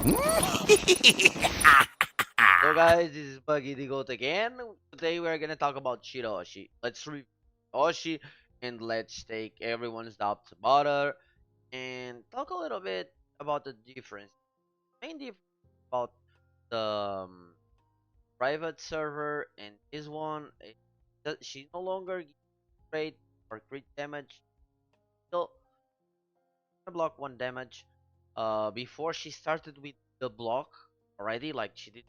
So guys, this is Buggy the Goat again. Today we're gonna talk about Shiraoshi. Let's review Shiraoshi and let's take everyone's doubts about her and talk a little bit about the difference. Main difference about the private server and this one. She's no longer great or crit damage. Still block one damage. Before she started with the block already, like she did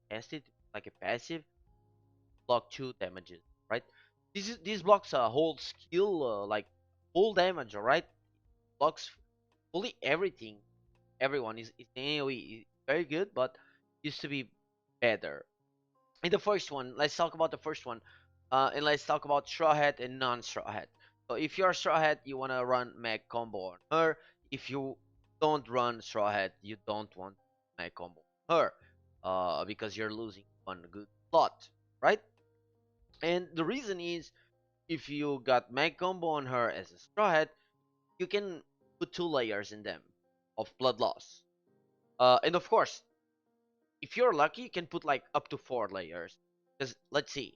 test it like a passive block two damages, right? These blocks hold skill like full damage, alright? Blocks fully everything. Everyone is AoE is very good, but used to be better. In the first one, let's talk about the first one, and let's talk about Straw Hat and non-Straw Hat. So if you're Straw Hat, you wanna run Mag combo on her. If you don't run Straw Hat, you don't want Mag combo on her, because you're losing one good slot, right? And the reason is if you got Mag combo on her as a Straw Hat, you can put 2 layers in them of blood loss. And of course, if you're lucky, you can put like up to 4 layers. Because let's see,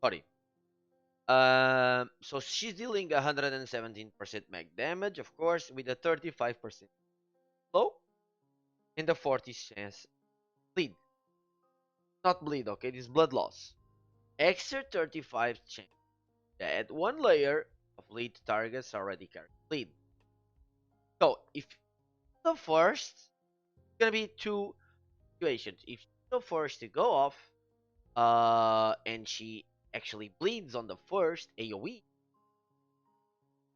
sorry. So she's dealing 117% mag damage, of course, with a 35% slow and a 40 chance bleed. Not bleed, okay? This blood loss. Extra 35 chance. Add 1 layer of lead to targets already carry bleed. So if the first, it's gonna be two situations. If she's the first to go off, and she actually bleeds on the first AoE,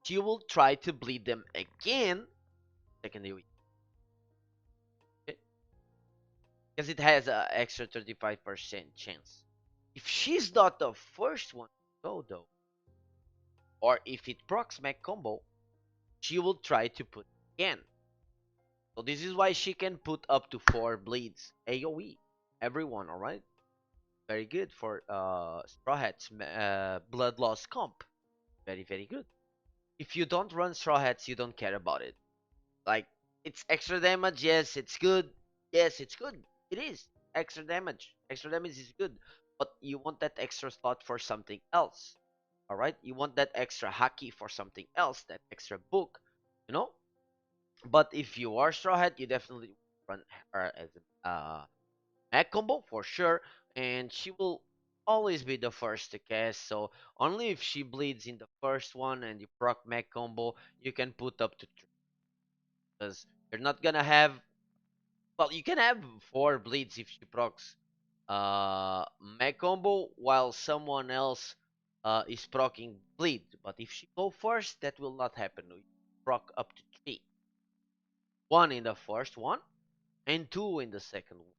she will try to bleed them again second AoE. Because it has an extra 35% chance. If she's not the first one to go though, or if it procs mech combo, she will try to put it again. So this is why she can put up to 4 bleeds AoE. Everyone, alright? Very good for Straw Hats blood loss comp. Very, very good. If you don't run Straw Hats, you don't care about it. Like, it's extra damage, yes, it's good. Yes, it's good. It is. Extra damage. Extra damage is good. But you want that extra slot for something else. Alright? You want that extra haki for something else, that extra book. You know? But if you are Straw Hat, you definitely run her as a mech combo for sure. And she will always be the first to cast. So only if she bleeds in the first one and you proc mech combo, you can put up to 3. Because you're not gonna have, well, you can have 4 bleeds if she procs mech combo while someone else is procking bleed. But if she go first, that will not happen. We proc up to 3. One in the first one and 2 in the second one,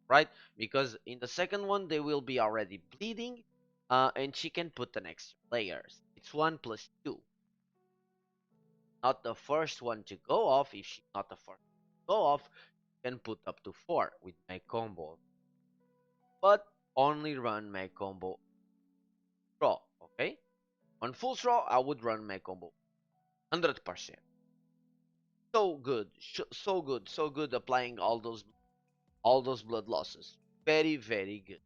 right? Because in the second one they will be already bleeding, and she can put an extra layers. It's 1 plus 2. Not the first one to go off. If she's not the first to go off, can put up to 4 with my combo, but only run my combo straw, okay? On full straw, I would run my combo 100%. So good, so good applying all those blood losses. Very, very good.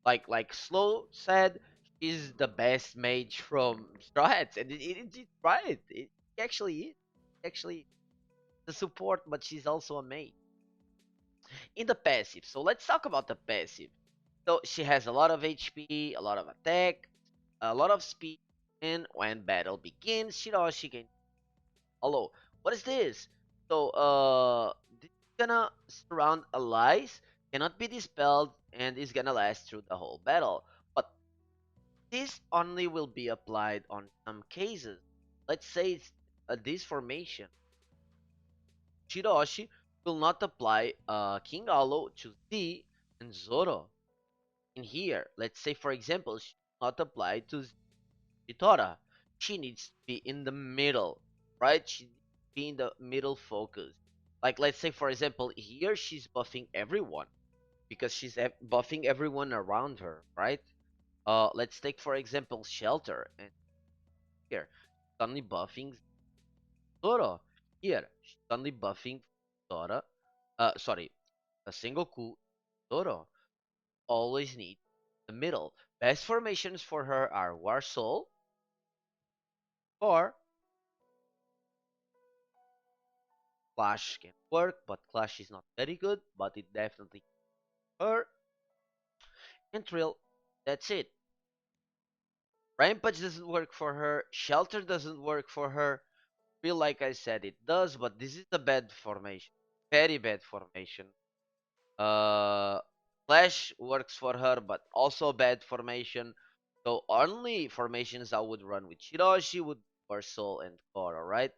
Like Slow said, she's the best mage from Straw Hats, and it's right. It actually is. Actually, the support, but she's also a mage. In the passive, so let's talk about the passive. So she has a lot of HP, a lot of attack, a lot of speed, and when battle begins, Shiraoshi can. Hello, what is this? So, this is gonna surround allies, cannot be dispelled, and is gonna last through the whole battle. But this only will be applied on some cases. Let's say it's this formation. Shiraoshi will not apply King Alo to Z and Zoro in here. Let's say, for example, she will not apply to Chitora. She needs to be in the middle, right? She needs to be in the middle focus. Like, let's say, for example, here she's buffing everyone because she's buffing everyone around her, right? Let's take, for example, Shelter. And here, she's only buffing Zoro. Here, she's only buffing Sora. Sorry, a single coup Zoro. Always need the middle. Best formations for her are War Soul or Clash can work, but Clash is not very good, but it definitely her and Trill. That's it. Rampage doesn't work for her. Shelter doesn't work for her. Feel like I said it does, but this is a bad formation. Very bad formation. Uh, Flash works for her, but also bad formation. So only formations I would run with Shiraoshi would for Soul and Core, alright?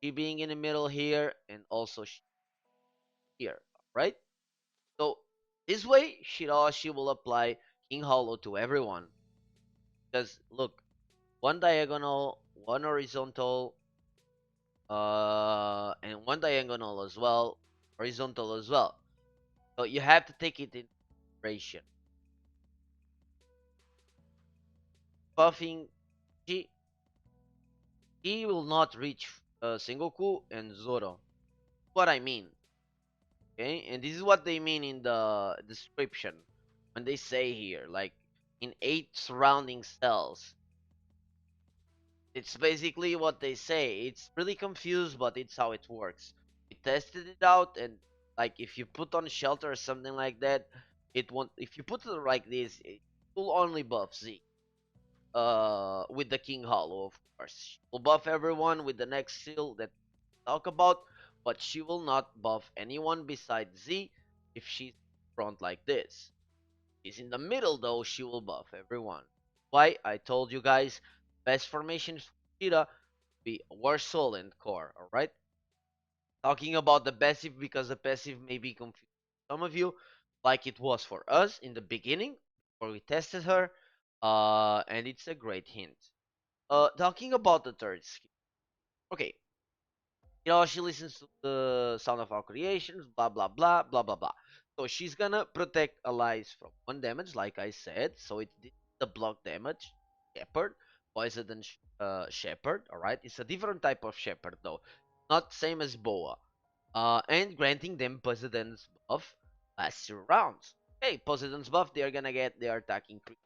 She being in the middle here, and also here, right? So this way, Shiraoshi will apply King Hollow to everyone. Because look, one diagonal, one horizontal, and one diagonal as well, horizontal as well. So you have to take it in consideration. Buffing, he he will not reach Sengoku and Zoro. What I mean, okay? And this is what they mean in the description when they say here, like in 8 surrounding cells. It's basically what they say. It's really confused, but it's how it works. We tested it out, and like if you put on shelter or something like that, it won't. If you put it like this, it will only buff Z. With the King Hollow, of course. She will buff everyone with the next seal that we talk about, but she will not buff anyone besides Z if she's front like this. If she's in the middle though, she will buff everyone. Why? I told you guys, best formations for Cheetah be War Soul and Core, alright? Talking about the passive because the passive may be confusing some of you, like it was for us in the beginning, before we tested her, and it's a great hint. Talking about the third skill. Okay, she listens to the sound of our creations, blah blah blah blah blah blah. So she's gonna protect allies from 1 damage, like I said. So it's the block damage, shepherd, poison and shepherd. All right, it's a different type of shepherd though, not same as boa. And granting them Poseidon's buff lasts 2 rounds. Hey, Poseidon's buff, they're gonna get their attack increase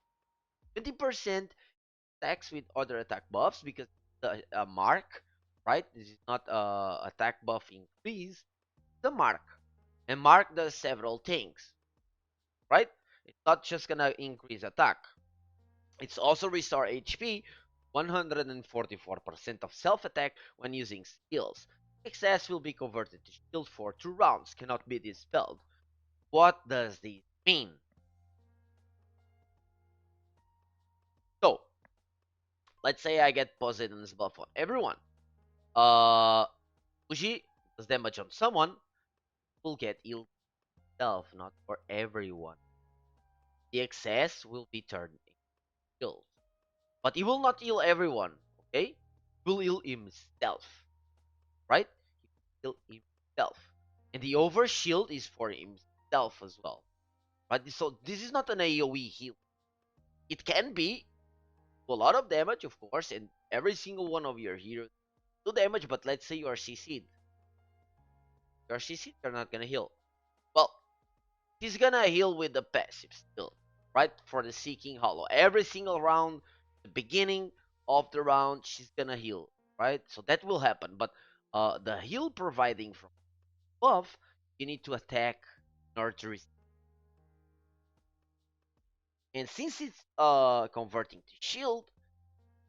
20% attacks with other attack buffs because the mark, right? This is not attack buff increase, the mark. And mark does several things, right? It's not just gonna increase attack. It's also restore HP 144% of self attack when using skills. Excess will be converted to shield for 2 rounds, cannot be dispelled. What does this mean? So, let's say I get Poseidon's buff on everyone. Uh, Uji does damage on someone, will get healed itself, not for everyone. The excess will be turned into heals. But he will not heal everyone, okay? He will heal himself, right? He will heal himself. And the overshield is for himself as well. Right? So this is not an AoE heal. It can be a lot of damage, of course, and every single one of your heroes do damage, but let's say you are CC'd. You are CC'd, you're not gonna heal. Well, he's gonna heal with the passive still, right? For the Seeking Hollow. Every single round, the beginning of the round, she's gonna heal, right? So that will happen. But the heal providing from above, you need to attack in order to receive. And since it's converting to shield,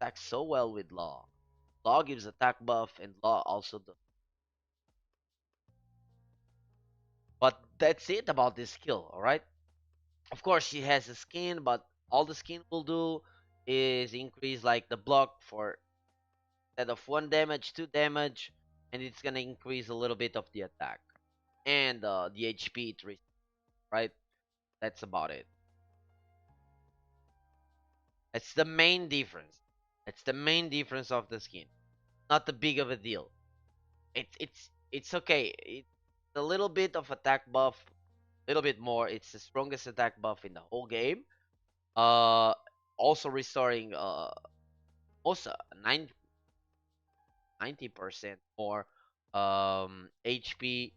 attacks so well with Law. Law gives attack buff, and Law also does. But that's it about this skill, alright? Of course, she has a skin, but all the skin will do is increase like the block for instead of 1 damage, 2 damage, and it's gonna increase a little bit of the attack and the HP it receives, right? That's about it. That's the main difference. That's the main difference of the skin. Not the big of a deal. It's okay. It's a little bit of attack buff, a little bit more. It's the strongest attack buff in the whole game. Uh, Also restoring most 90% more HP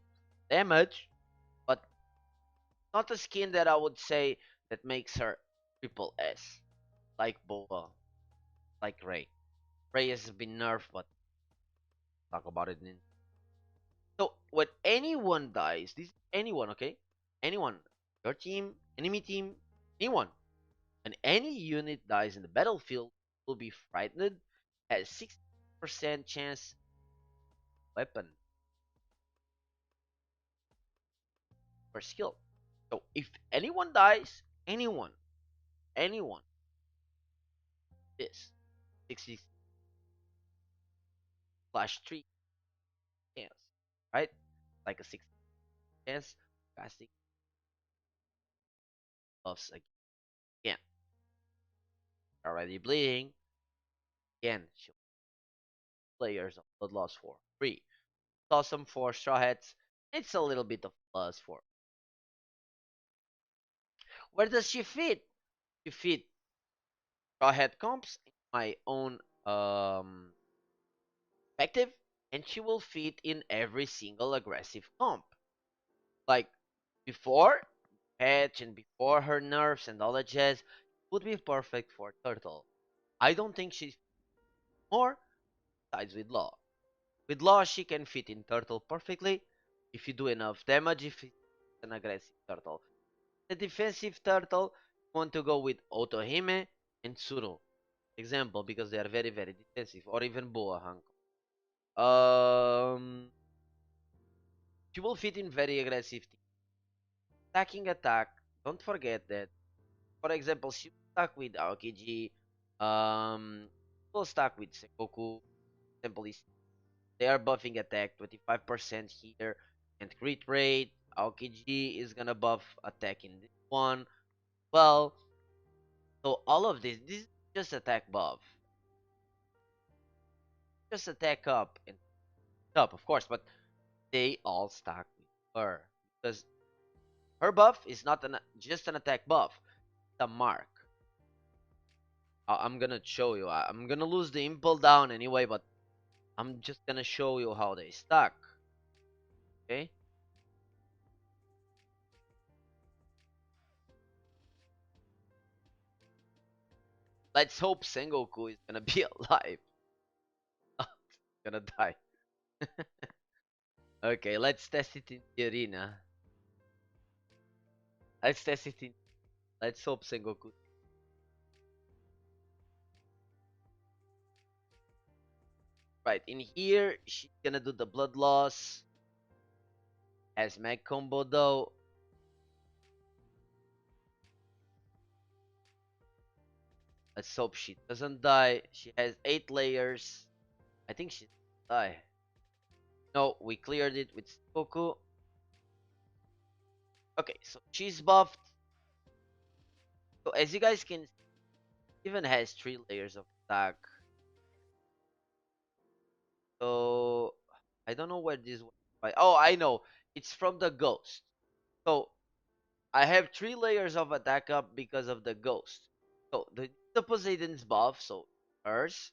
damage, but not a skin that I would say that makes her triple S, like Boa, like Ray. Ray has been nerfed, but talk about it in. So when anyone dies, this anyone, okay? Anyone, your team, enemy team, anyone, when any unit dies in the battlefield, will be frightened, has 60% chance weapon per skill. So if anyone dies, anyone, this 60 slash 3 chance, right? Like a 60 chance casting buffs again. Already bleeding again. Players of Bloodloss for free. Awesome for Straw Hats. It's a little bit of plus for. Where does she fit? She fit Straw Hat comps in my own perspective, and she will fit in every single aggressive comp. Like before patch and before her nerfs and all that jazz, would be perfect for Turtle. I don't think she's more sides with Law. With Law, she can fit in Turtle perfectly if you do enough damage. If it's an aggressive Turtle, the defensive Turtle, you want to go with Otohime and Tsuru. Example, because they are very, very defensive, or even Boa Hanko. She will fit in very aggressive team. Attacking attack, don't forget that. For example, she will stack with Aokiji, will stack with Sengoku. Example is they are buffing attack 25% here and crit rate. Aokiji is gonna buff attack in this one. Well, so all of this is just attack buff, just attack up and up, of course, but they all stack with her because her buff is not just an attack buff. It's a mark. I'm gonna show you. I'm gonna lose the impel down anyway, but I'm just gonna show you how they stack. Okay, let's hope Sengoku is gonna be alive. Gonna die. Okay, let's test it in the arena. Let's test it in. Let's hope Sengoku. Right in here, she's gonna do the blood loss as mag combo though. Let's hope she doesn't die. She has 8 layers. I think she die. No, we cleared it with Sengoku. Okay, so she's buffed. So as you guys can see, even has 3 layers of attack. So I don't know where this one. Oh, I know. It's from the ghost. So I have 3 layers of attack up because of the ghost. So the Poseidon's buff, so hers.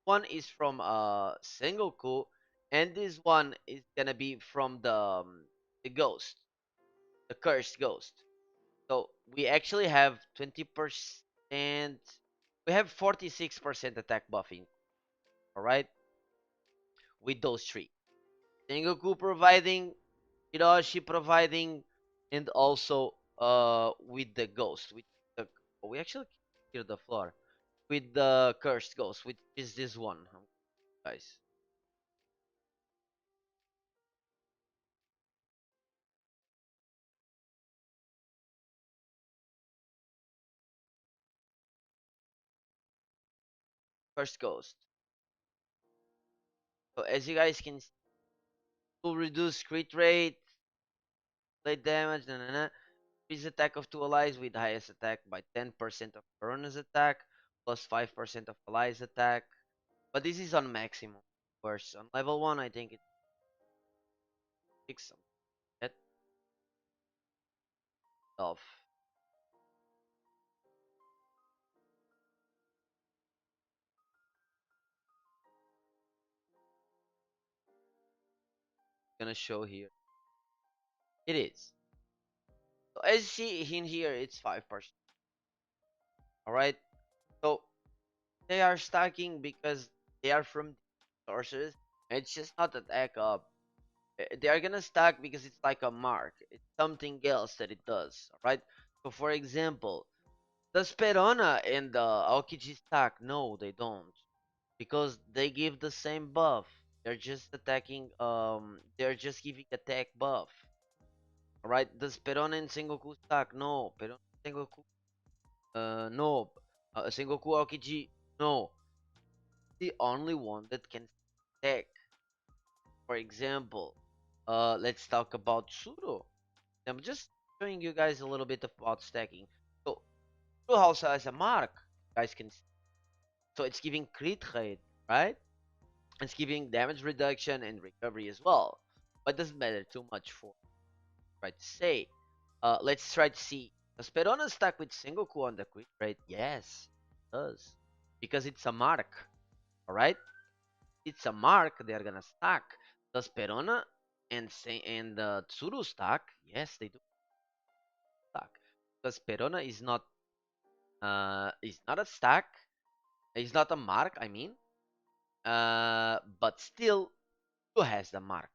One is from Sengoku, and this one is gonna be from the ghost, the cursed ghost. So we actually have 20%. We have 46% attack buffing. All right, with those three. Sengoku providing, Shiraoshi providing, and also with the ghost, with the we actually clear the floor with the cursed ghost, which is this one, guys. Cursed ghost. So as you guys can see, will reduce crit rate, blade damage, increase attack of 2 allies with highest attack by 10% of Corona's attack, plus 5% of allies attack. But this is on maximum. Of course, on level 1, I think it's 6 that of. gonna show here. It is. So as you see in here, it's 5%. All right. So they are stacking because they are from sources. It's just not attack up. They are gonna stack because it's like a mark. It's something else that it does. All right. So for example, does Perona and the Aokiji stack? No, they don't. Because they give the same buff. They're just attacking. They're just giving attack buff. All right. Does Perona and Sengoku stack? No. Perona and Sengoku. No. Sengoku Aokiji. No. The only one that can stack. For example, let's talk about Tsuru. I'm just showing you guys a little bit about stacking. So Tsuru also has a mark. You guys can see. So it's giving crit rate, right? It's giving damage reduction and recovery as well. But doesn't matter too much for try to say. Let's try to see. Does Perona stack with Sengoku on the crit rate? Yes, it does. Because it's a mark. Alright? It's a mark, they're gonna stack. Does Perona and Tsuru stack? Yes, they do stack. Because Perona is not a stack. It's not a mark, I mean. But still who has the mark.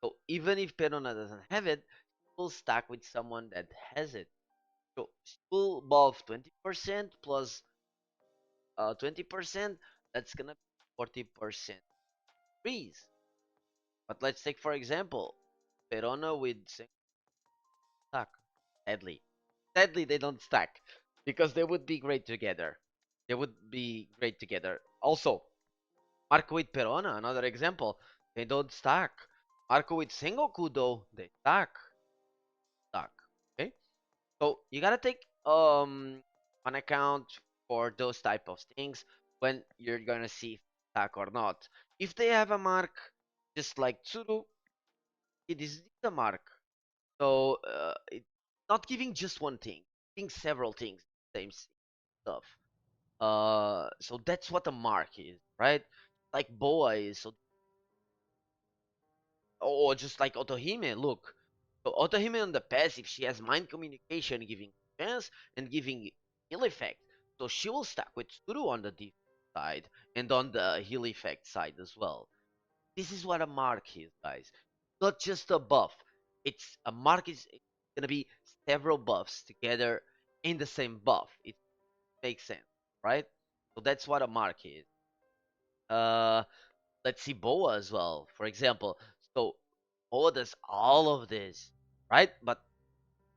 So even if Perona doesn't have it, it will stack with someone that has it. So still above 20% plus 20%, that's gonna be 40% increase. But let's take for example, Perona with stack. Sadly. Sadly they don't stack. Because they would be great together. They would be great together. Also, Marco with Perona, another example. They don't stack. Marco with Sengoku though, they stack. Okay? So you gotta take an account for those type of things when you're gonna see if they stack or not. If they have a mark, just like Tsuru, it is a mark. So it's not giving just one thing, giving several things, same stuff. So that's what a mark is, right? Like Boa is, so or just like Otohime, look. So Otohime on the passive, she has mind communication, giving chance and giving heal effect. So she will stack with Tsuru on the defense side and on the heal effect side as well. This is what a mark is, guys. Not just a buff. It's a mark is gonna be several buffs together in the same buff. It makes sense, right? So that's what a mark is. Uh, let's see Boa as well, for example. So Boa does all of this, right? But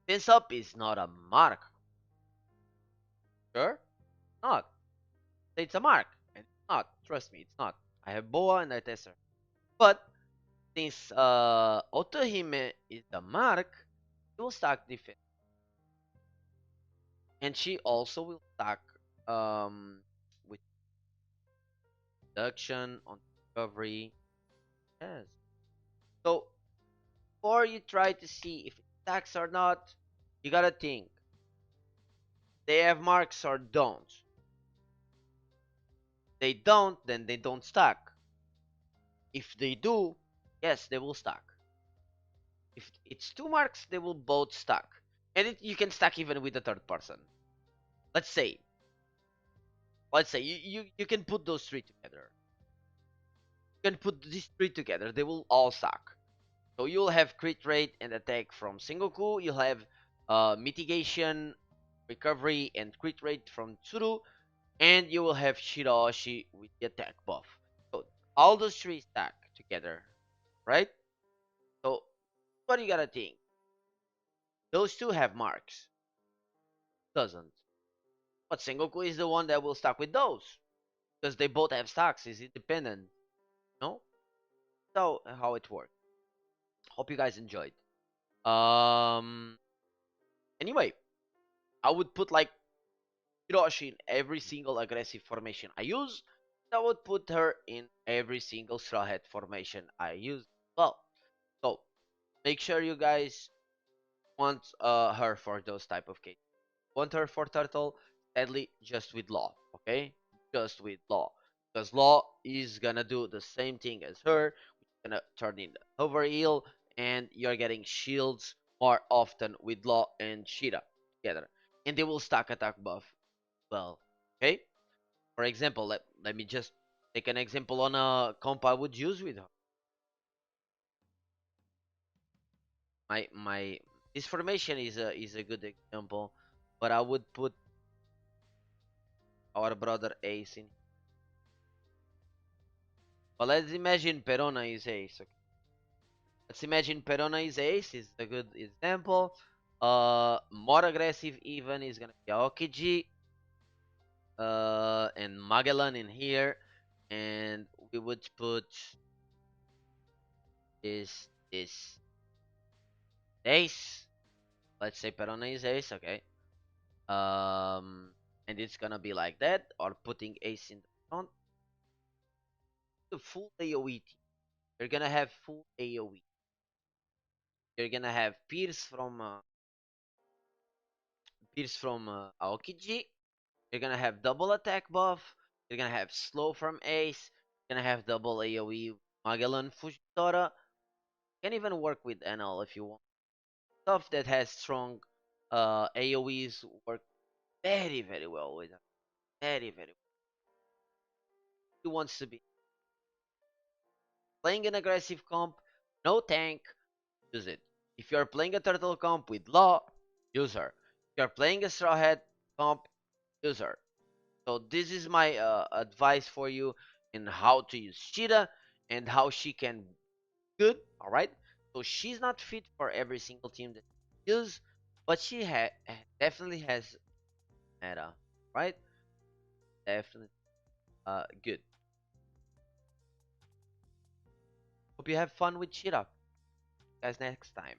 fence up is not a mark. Sure? Not. It's a mark. And it's not. Trust me, it's not. I have Boa and I test her. But since Otohime is the mark, she will stack defense. And she also will stack with reduction on recovery. Yes. So before you try to see if it stacks or not, you gotta think. They have marks or don't. They don't, then they don't stack. If they do, yes, they will stack. If it's two marks, they will both stack. And you can stack even with the third person. Let's say, you can put those three together. You can put these three together, they will all stack. So you'll have crit rate and attack from Sengoku, you'll have mitigation, recovery, and crit rate from Tsuru, and you will have Shiraoshi with the attack buff. So all those three stack together, right? So what you gotta think? Those two have marks. Doesn't. But Sengoku is the one that will stack with those. Because they both have stacks. Is independent. No? So how it works. Hope you guys enjoyed. Um anyway, I would put like Hiroshi in every single aggressive formation I use. I would put her in every single straw hat formation I use. Well, so make sure you guys want her for those type of cases. Want her for turtle? Sadly, just with law, okay? Just with law, because law is gonna do the same thing as her, gonna turn in overheal, and you're getting shields more often with Law and Shira together, and they will stack attack buff. Well, okay. For example, let me just take an example on a comp I would use with her. My this formation is a good example, but I would put our brother Ace in. But let's imagine Perona is Ace. Okay? Let's imagine Perona is Ace is a good example. More aggressive even is gonna be Aokiji, and Magellan in here, and we would put this Ace. Let's say Perona is Ace. Okay. And it's gonna be like that, or putting Ace in the front. The full AoE team. You're gonna have full AoE. You're gonna have Pierce from Aokiji. You're gonna have double attack buff. You're gonna have slow from Ace. You're gonna have double AoE Magellan Fujitora. You can even work with NL if you want. Stuff that has strong AoEs work very very well with it. Very very well. He wants to be playing an aggressive comp, no tank, use it. If you're playing a turtle comp with Law, use her. If you're playing a Straw Hat comp, use her. So this is my advice for you in how to use Cheetah and how she can good. All right. So she's not fit for every single team that she use, but she definitely has meta. Right? Definitely. Good. Hope you have fun with Cheetah. Guys, next time.